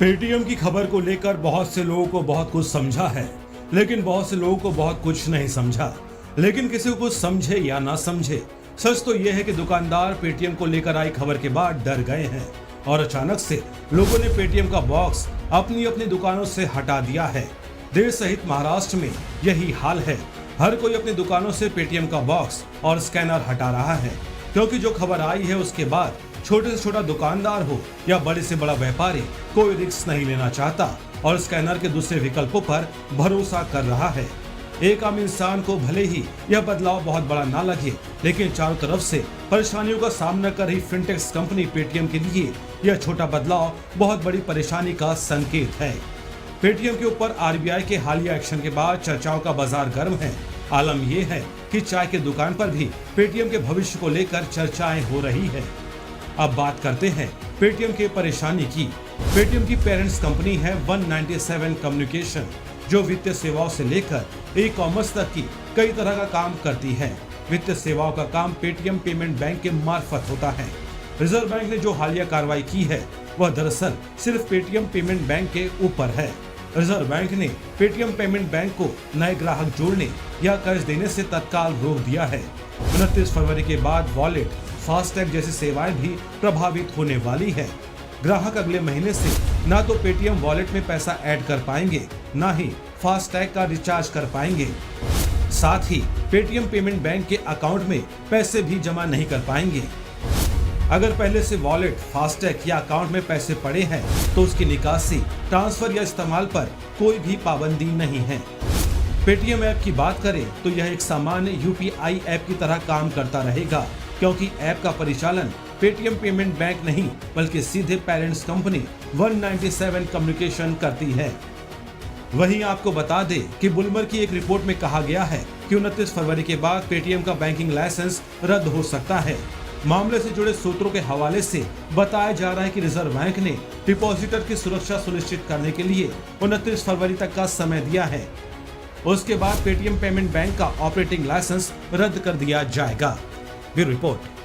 Paytm की खबर को लेकर बहुत से लोगों को बहुत कुछ समझा है, लेकिन बहुत से लोगों को बहुत कुछ नहीं समझा। लेकिन किसी को कुछ समझे या ना समझे, सच तो यह है कि दुकानदार पेटीएम को लेकर आई खबर के बाद डर गए हैं और अचानक से लोगों ने पेटीएम का बॉक्स अपनी अपनी दुकानों से हटा दिया है। देश सहित महाराष्ट्र में यही हाल है। हर कोई अपनी दुकानों से पेटीएम का बॉक्स और स्कैनर हटा रहा है, क्योंकि जो खबर आई है उसके बाद छोटे से छोटा दुकानदार हो या बड़े से बड़ा व्यापारी कोई रिस्क नहीं लेना चाहता और स्कैनर के दूसरे विकल्पों पर भरोसा कर रहा है। एक आम इंसान को भले ही यह बदलाव बहुत बड़ा ना लगे, लेकिन चारों तरफ से परेशानियों का सामना कर रही फिनटेक्स कंपनी पेटीएम के लिए यह छोटा बदलाव बहुत बड़ी परेशानी का संकेत है। पेटीएम के ऊपर आरबीआई के हालिया एक्शन के बाद चर्चाओं का बाजार गर्म है। आलम यह है कि चाय की दुकान पर भी पेटीएम के भविष्य को लेकर चर्चाएं हो रही है। अब बात करते हैं पेटीएम के परेशानी की। पेटीएम की पेरेंट्स कंपनी है 197 कम्युनिकेशन, जो वित्तीय सेवाओं से लेकर ई कॉमर्स तक की कई तरह का काम करती है। वित्तीय सेवाओं का काम पेटीएम पेमेंट बैंक के मार्फत होता है। रिजर्व बैंक ने जो हालिया कार्रवाई की है वह दरअसल सिर्फ पेटीएम पेमेंट बैंक के ऊपर है। रिजर्व बैंक ने पेटीएम पेमेंट बैंक को नए ग्राहक जोड़ने या कर्ज देने से तत्काल रोक दिया है। 29 फरवरी के बाद वॉलेट, फास्टैग जैसी सेवाएं भी प्रभावित होने वाली है। ग्राहक अगले महीने से ना तो पेटीएम वॉलेट में पैसा ऐड कर पाएंगे, ना ही फास्टैग का रिचार्ज कर पाएंगे। साथ ही पेटीएम पेमेंट बैंक के अकाउंट में पैसे भी जमा नहीं कर पाएंगे। अगर पहले से वॉलेट, फास्टैग या अकाउंट में पैसे पड़े हैं तो उसकी निकासी, ट्रांसफर या इस्तेमाल पर कोई भी पाबंदी नहीं है। पेटीएम ऐप की बात करें तो यह एक सामान्य यूपीआई ऐप की तरह काम करता रहेगा, क्योंकि ऐप का परिचालन पेटीएम पेमेंट बैंक नहीं बल्कि सीधे पेरेंट्स कंपनी 197 कम्युनिकेशन करती है। वहीं आपको बता दें कि बुलमर की एक रिपोर्ट में कहा गया है कि 29 फरवरी के बाद पेटीएम का बैंकिंग लाइसेंस रद्द हो सकता है। मामले से जुड़े सूत्रों के हवाले से बताया जा रहा है कि रिजर्व बैंक ने डिपॉजिटर की सुरक्षा सुनिश्चित करने के लिए 29 फरवरी तक का समय दिया है। उसके बाद पेटीएम पेमेंट बैंक का ऑपरेटिंग लाइसेंस रद्द कर दिया जाएगा। Bureau report.